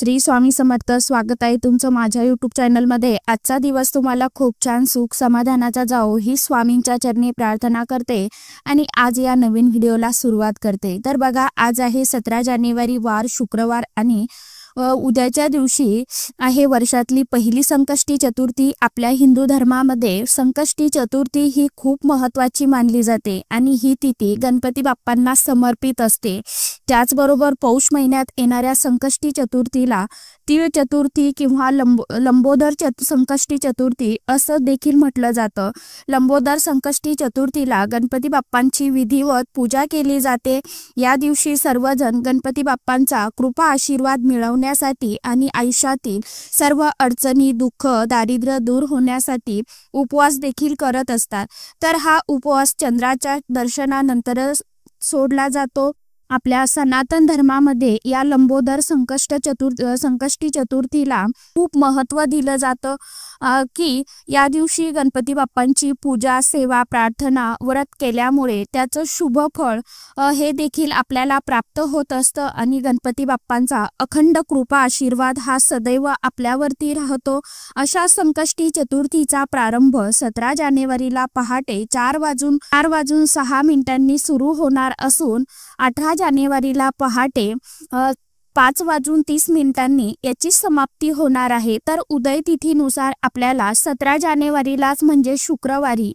श्री स्वामी समर्थ। स्वागत आहे तुमचं माझ्या यूट्यूब चॅनलमध्ये। आजचा दिवस तुम्हाला खूप छान सुख समाधानाचा जाओ ही स्वामींच्या चरणी प्रार्थना करते आणि आज या नवीन व्हिडिओला सुरुवात करते। तर बघा, आज आहे 17 जानेवारी, वार शुक्रवार आणि उद्याच्या दिवशी आहे वर्षातली पहिली संकष्टी चतुर्थी। आपल्या हिंदू धर्मामध्ये संकष्टी चतुर्थी ही खूप महत्त्वाची मानली जाते आणि ही तिथी गणपती बाप्पांना समर्पित असते। त्याचबरोबर पौष महिन्यात येणाऱ्या संकष्टी चतुर्थीला तीळ चतुर्थी किंवा लंबोदर संकष्टी चतुर्थी असं देखील म्हटलं जातं। लंबोदर संकष्टी चतुर्थीला गणपती बाप्पांची विधिवत पूजा केली जाते। या दिवशी सर्वजण गणपती बाप्पांचा कृपा आशीर्वाद मिळवण्यासाठी आणि आयुष्यातील सर्व अडचणी, दुःख, दारिद्र्य दूर होण्यासाठी उपवास देखील करत असतात। तर हा उपवास चंद्राच्या दर्शनानंतर सोडला जातो। आपल्या सनातन धर्मामध्ये या लंबोदर संकष्टी चतुर्थीला खूप महत्त्व दिलं जातं की या दिवशी गणपती बाप्पांची पूजा, सेवा, प्रार्थना, व्रत केल्यामुळे त्याचं शुभ फळ हे देखील आपल्याला प्राप्त होत असतं आणि गणपती बाप्पांचा अखंड कृपा आशीर्वाद हा सदैव आपल्यावरती राहतो। अशा संकष्टी चतुर्थीचा प्रारंभ 17 जानेवारीला पहाटे 4:06 सुरू होणार असून 18 जानेवारीला पहाटे 5:30 याची समाप्ती होणार आहे। तर उदय तिथीनुसार आपल्याला 17 जानेवारीलाच म्हणजे शुक्रवारी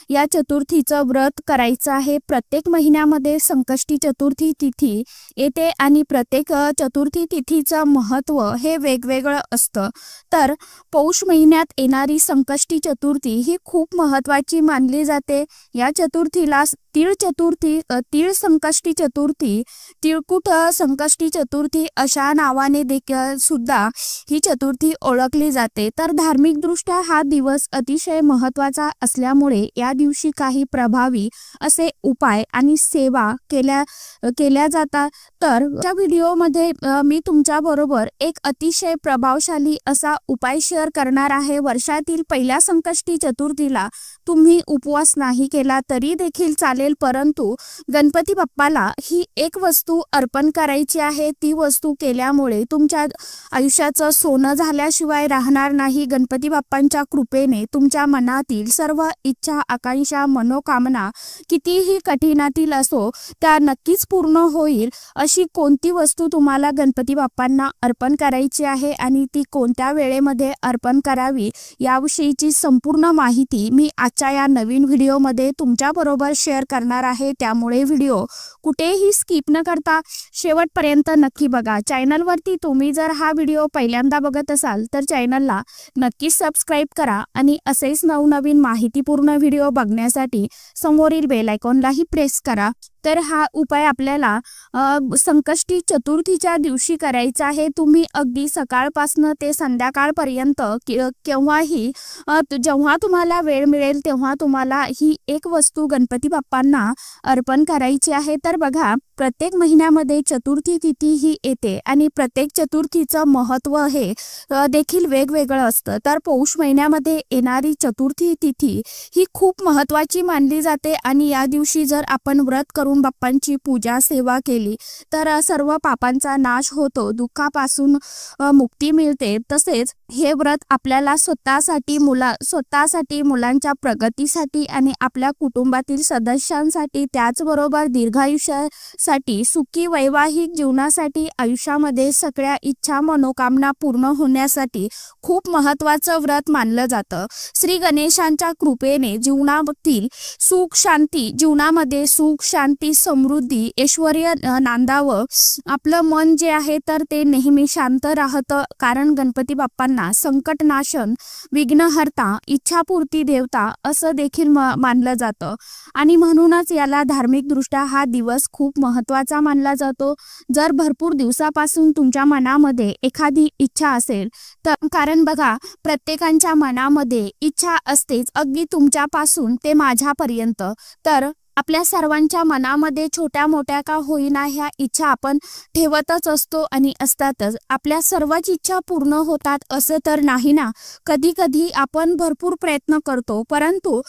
या चतुर्थीचं व्रत करायचं आहे। प्रत्येक महिन्यामध्ये संकष्टी चतुर्थी तिथी येते आणि प्रत्येक चतुर्थी तिथीचं महत्त्व हे वेगवेगळं असतं। तर पौष महिन्यात येणारी संकष्टी चतुर्थी ही खूप महत्त्वाची मानली जाते। या चतुर्थीला तीळ संकष्टी चतुर्थी, तिळकुट संकष्टी चतुर्थी अशा नावाने देखील सुद्धा ही चतुर्थी ओळखली जाते। तर धार्मिक दृष्ट्या हा दिवस अतिशय महत्त्वाचा असल्यामुळे या दिवशी काही प्रभावी असे उपाय आणि सेवा केल्या जातात। तर या व्हिडिओमध्ये मी तुमच्या बरोबर एक अतिशय प्रभावशाली असा उपाय शेअर करणार आहे। वर्षातील पहिल्या संकष्टी चतुर्थीला तुम्ही उपवास नाही केला तरी देखील चालेल, परंतु गणपती बाप्पाला ही एक वस्तू अर्पण करायची आहे। ती वस्तू केल्यामुळे तुमच्या आयुष्याचं सोनं झाल्याशिवाय राहणार नाही। गणपती बाप्पांच्या कृपेने तुमच्या मनातील सर्व इच्छा, आकांक्षा, मनोकामना कितीही कठीणातील असो त्या नक्कीच पूर्ण होईल। अशी कोणती वस्तू तुम्हाला गणपती बाप्पांना अर्पण करायची आहे आणि ती कोणत्या वेळेमध्ये अर्पण करावी याविषयीची संपूर्ण माहिती मी आजच्या या नवीन व्हिडिओमध्ये तुमच्याबरोबर शेअर करणार आहे। त्यामुळे व्हिडिओ कुठेही स्किप न करता शेवटपर्यंत नक्की बघा। चॅनलवरती तुम्ही जर हा व्हिडिओ पहिल्यांदा बघत असाल तर चॅनलला नक्कीच सबस्क्राईब करा आणि असेच नवनवीन माहितीपूर्ण व्हिडिओ बघण्यासाठी समोरील बेल आयकॉनलाही प्रेस करा। तर हा उपाय आपल्याला संकष्टी चतुर्थीच्या दिवशी करायचा आहे। तुम्ही अगदी सकाळपासून ते संध्याकाळपर्यंत केव्हाही जेव्हा तुम्हाला वेळ मिळेल तेव्हा तुम्हाला ही एक वस्तू गणपती बाप्पांना अर्पण करायची आहे। तर बघा, प्रत्येक महिन्यामध्ये चतुर्थी तिथी ही येते आणि प्रत्येक चतुर्थीचं महत्त्व हे देखील वेगवेगळं असतं। तर पौष महिन्यामध्ये येणारी चतुर्थी तिथी ही खूप महत्त्वाची मानली जाते आणि या दिवशी जर आपण व्रत करून बाप्पांची पूजा, सेवा केली तर सर्व पापांचा नाश होतो, दुःखापासून मुक्ती मिळते। तसेच हे व्रत आपल्याला स्वतःसाठी, मुलांच्या प्रगतीसाठी आणि आपल्या कुटुंबातील सदस्यांसाठी, त्याचबरोबर दीर्घायुष्यासाठी, सुखी वैवाहिक जीवनासाठी, आयुष्यामध्ये सगळ्या इच्छा, मनोकामना पूर्ण होण्यासाठी खूप महत्त्वाचं व्रत मानलं जातं। श्री गणेशांच्या कृपेने जीवनातील जीवनामध्ये सुख, शांती, समृद्धी, ऐश्वर्य नांदावं। आपलं मन जे आहे तर ते नेहमी शांत राहतं, कारण गणपती बाप्पांना संकटनाशन, विघ्नहर्ता, इच्छापूर्ती देवता असं देखील मानलं जातं आणि म्हणूनच याला धार्मिक दृष्ट्या हा दिवस खूप महत्त्वाचा मानला जातो। जर भरपूर दिवसापासून तुमच्या मनामध्ये एखादी इच्छा असेल तर, कारण बघा, प्रत्येकाच्या मनामध्ये इच्छा असतेच, अगदी तुमच्यापासून ते माझ्यापर्यंत। तर आपल्या सर्वांच्या मनामध्ये छोट्या मोठ्या का होईना ह्या इच्छा आपण ठेवतच असतो आणि असतातच. आपल्या सर्वच इच्छा पूर्ण होतात असं तर नाही ना. कधी कधी आपण भरपूर प्रयत्न करतो, परंतु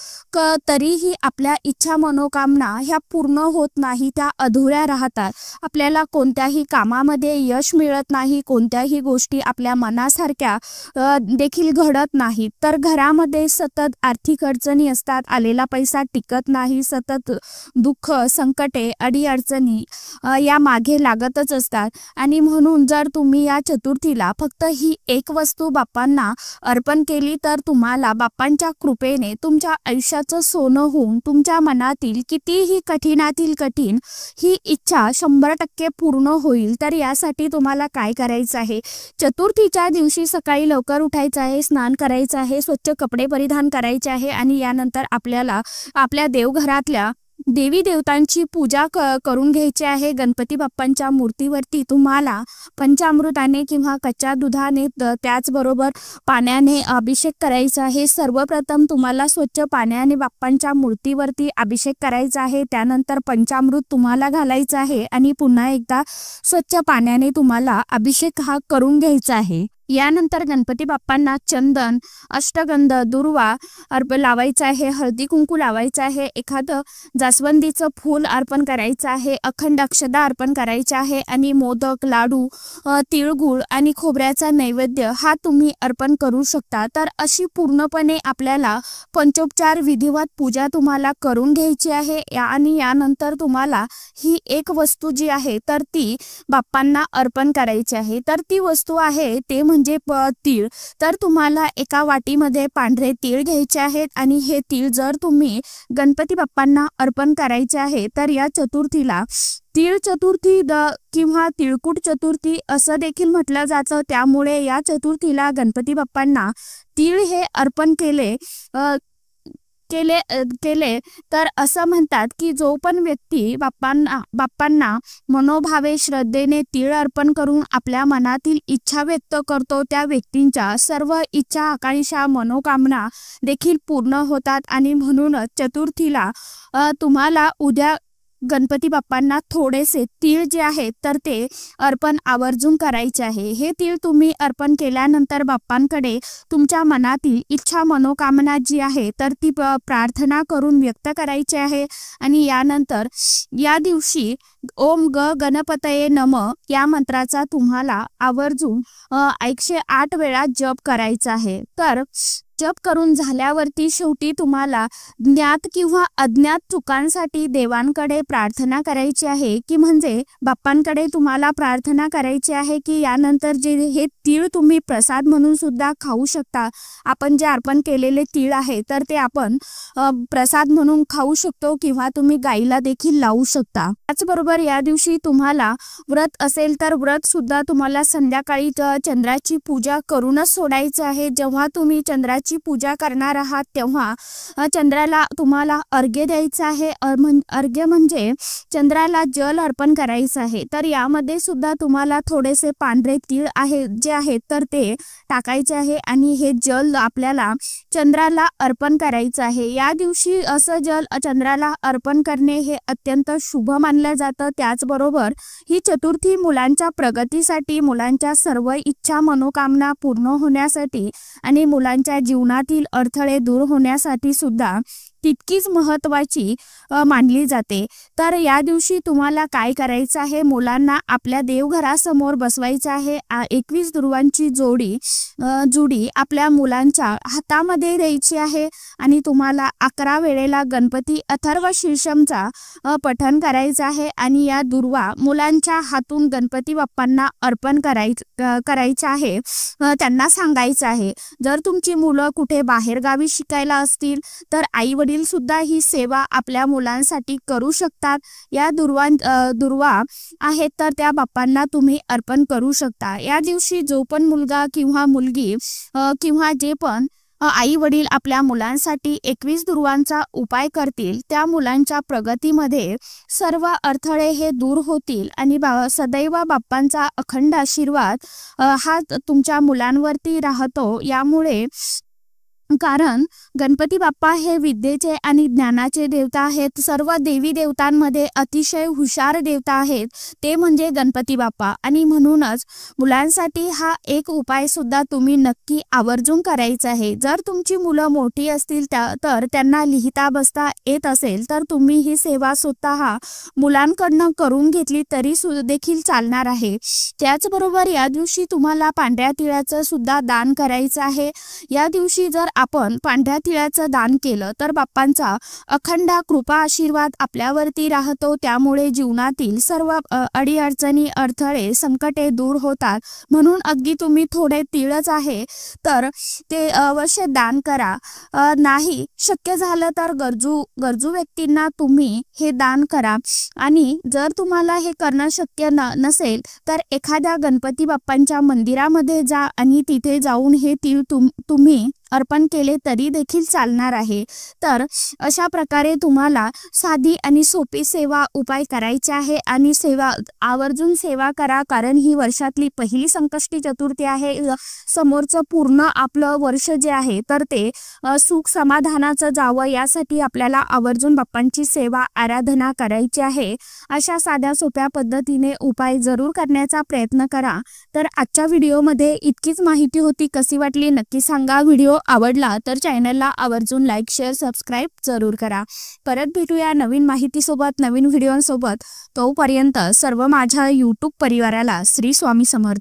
तरीही आपल्या इच्छा मनोकामना ह्या पूर्ण होत नाही, त्या अधुऱ्या राहतात. आपल्याला कोणत्याही कामामध्ये यश मिळत नाही, कोणत्याही गोष्टी आपल्या मनासारख्या देखील घडत नाहीत. तर घरामध्ये सतत आर्थिक अडचणी असतात, आलेला पैसा टिकत नाही, सतत दुःख संकटे अडीअडचणी या मागे लागतच असतात. आणि म्हणून जर तुम्ही या चतुर्थीला फक्त ही एक वस्तू बाप्पांना अर्पण केली तर तुम्हाला बाप्पांच्या कृपेने तुमच्या आयुष्याचं सोनं होऊन तुमच्या मनातील कितीही कठीणातील कठीण ही इच्छा 100% पूर्ण होईल. तर यासाठी तुम्हाला काय करायचं आहे, चतुर्थीच्या दिवशी सकाळी लवकर उठायचं आहे, स्नान करायचं आहे, स्वच्छ कपडे परिधान करायचे आहे आणि यानंतर आपल्याला आपल्या देवघरातल्या देवी देवतांची पूजा करून घ्यायची आहे. गणपती बाप्पांच्या मूर्तीवरती तुम्हाला पंचामृताने किंवा कच्च्या दुधाने त्याचबरोबर पाण्याने अभिषेक करायचा आहे. सर्वप्रथम तुम्हाला स्वच्छ पाण्याने बाप्पांच्या मूर्तीवरती अभिषेक करायचा आहे, त्यानंतर पंचामृत तुम्हाला घालायचं आहे आणि पुन्हा एकदा स्वच्छ पाण्याने तुम्हाला अभिषेक हा करून घ्यायचा आहे. यानंतर गणपती बाप्पांना चंदन, अष्टगंध, दुर्वा लावायचा आहे, हळदी कुंकू लावायचं आहे, एखादं जास्वंदीचं फूल अर्पण करायचं आहे, अखंड अक्षता अर्पण करायचा आहे आणि मोदक, लाडू, तिळगुळ आणि खोबऱ्याचा नैवेद्य हा तुम्ही अर्पण करू शकता. तर अशी पूर्णपणे आपल्याला पंचोपचार विधिवत पूजा तुम्हाला करून घ्यायची आहे. आणि यानंतर तुम्हाला ही एक वस्तू जी आहे तर ती बाप्पांना अर्पण करायची आहे. तर ती वस्तू आहे ते म्हणजे तीळ. तर तुम्हाला एका वाटीमध्ये पांढरे तीळ घ्यायचे आहेत आणि हे तीळ जर तुम्ही गणपती बाप्पांना अर्पण करायचे आहे तर या चतुर्थीला तीळ चतुर्थी किंवा तिळकुट चतुर्थी असं देखील म्हटलं जातं. त्यामुळे या चतुर्थीला गणपती बाप्पांना तीळ हे अर्पण केले तर असं म्हणतात की जो पण व्यक्ती बाप्पांना मनोभावे श्रद्धेने तीळ अर्पण करून आपल्या मनातील इच्छा व्यक्त करतो त्या व्यक्तींच्या सर्व इच्छा आकांक्षा मनोकामना देखील पूर्ण होतात. आणि म्हणूनच चतुर्थीला तुम्हाला उद्या गणपती बाप्पांना थोडेसे तीळ जे आहेत तर ते अर्पण आवर्जून करायचे आहे. हे तीळ तुम्ही अर्पण केल्यानंतर बाप्पांकडे तुमच्या मनातील इच्छा मनोकामना जी आहे तर ती प्रार्थना करून व्यक्त करायची आहे. आणि यानंतर या दिवशी ओम गणपतये नमः या मंत्राचा तुम्हाला आवर्जून 108 वेळा जप करायचा आहे. तर जप करून झाल्यावरती शेवटी तुम्हाला ज्ञात किंवा अज्ञात चुकांसाठी देवांकडे प्रार्थना करायची आहे, की म्हणजे बाप्पांकडे तुम्हाला प्रार्थना करायची आहे की यानंतर जे हे तीळ तुम्ही प्रसाद म्हणून सुद्धा खाऊ शकता. आपण जे अर्पण केलेले तीळ आहे तर ते आपण प्रसाद म्हणून खाऊ शकतो किंवा तुम्ही गाईला देखील लावू शकता. त्याचबरोबर या दिवशी तुम्हाला व्रत असेल तर व्रत सुद्धा तुम्हाला संध्याकाळी चंद्राची पूजा करूनच सोडायचं आहे. जेव्हा तुम्ही चंद्राची पूजा करणार आहात तेव्हा चंद्राला तुम्हाला अर्घ्य द्यायचं आहे. अर्घ्य म्हणजे चंद्राला जल अर्पण करायचं आहे. तर यामध्ये सुद्धा तुम्हाला थोडेसे पांढरे तीळ आहे जे आहेत तर ते टाकायचे आहे आणि हे जल आपल्याला चंद्राला अर्पण करायचं आहे. या दिवशी असं जल चंद्राला अर्पण करणे हे अत्यंत शुभ मानलं जातं. त्याचबरोबर ही चतुर्थी मुलांच्या प्रगतीसाठी, मुलांच्या सर्व इच्छा मनोकामना पूर्ण होण्यासाठी आणि मुलांच्या जीवनातील अडथळे दूर होण्यासाठी सुद्धा तितकीच महत्त्वाची मानली जाते. तर या दिवशी तुम्हाला काय करायचं आहे, मुलांना आपल्या देवघरासमोर बसवायचं आहे. 21 दुर्वांची जुडी आपल्या मुलांच्या हातामध्ये द्यायची आहे आणि तुम्हाला 11 वेळेला गणपती अथर्व शीर्षमचा पठण करायचं आहे आणि या दुर्वा मुलांच्या हातून गणपती बाप्पांना अर्पण करायचं आहे. त्यांना सांगायचं आहे. जर तुमची मुलं कुठे बाहेरगावी शिकायला असतील तर आई वडील सुद्धा ही सेवा आपल्या मुलांसाठी करू शकतात. या दुर्वा आहेत तर त्या बाप्पांना तुम्ही अर्पण करू शकता. या दिवशी जो पण मुलगा किंवा मुलगी किंवा जे पण आई वडील आपल्या मुलांसाठी 21 दुर्वांचा उपाय करतील त्या मुलांच्या प्रगतीमध्ये सर्व अडथळे हे दूर होतील आणि सदैव बाप्पांचा अखंड आशीर्वाद हा तुमच्या मुलांवरती राहतो. यामुळे कारण गणपती बाप्पा हे विद्येचे आणि ज्ञानाचे देवता आहेत. सर्व देवी देवतांमध्ये अतिशय हुशार देवता आहेत ते म्हणजे गणपती बाप्पा. आणि म्हणूनच मुलांसाठी हा एक उपाय सुद्धा तुम्ही नक्की आवर्जून करायचा आहे. जर तुमची मुलं मोठी असतील तर त्यांना लिहिता बसता येत असेल तर तुम्ही ही सेवा स्वतः मुलांकडनं करून घेतली तरी देखील चालणार आहे. त्याचबरोबर या दिवशी तुम्हाला पांढऱ्या तिळाचं सुद्धा दान करायचं आहे. या दिवशी जर आपण पांढऱ्या तिळाचं दान केलं तर बाप्पांचा अखंड कृपा आशीर्वाद आपल्यावरती राहतो. त्यामुळे जीवनातील सर्व अडीअडचणी, अडथळे, संकटे दूर होतात. म्हणून अगदी तुम्ही थोडे तिळच आहे तर ते अवश्य दान करा. नाही शक्य झालं तर गरजू व्यक्तींना तुम्ही हे दान करा. आणि जर तुम्हाला हे करणं शक्य नसेल तर एखाद्या गणपती बाप्पांच्या मंदिरामध्ये जा आणि तिथे जाऊन हे तीळ तुम्ही अर्पण केले तरी देखील चालणार आहे. तर अशा प्रकारे तुम्हाला साधी आणि सोपी सेवा उपाय करायचे आहे. आणि आवर्जून सेवा करा, कारण ही वर्षातली पहिली संकष्टी चतुर्थी आहे. समोरचं पूर्ण आपलं वर्ष जे आहे तर ते सुख समाधानाचं जावं यासाठी आपल्याला आवर्जून बाप्पांची सेवा आराधना करायची आहे. अशा साध्या सोप्या पद्धतीने उपाय जरूर करण्याचा प्रयत्न करा. तर आजच्या व्हिडिओमध्ये इतकीच माहिती होती. कशी वाटली नक्की सांगा. व्हिडिओ आवडला तर चॅनलला आवर्जून लाईक, शेअर, सबस्क्राईब जरूर करा. परत भेटूया नवीन माहितीसोबत, नवीन व्हिडिओसोबत. तोपर्यंत सर्व माझ्या यूट्यूब परिवाराला श्री स्वामी समर्थ.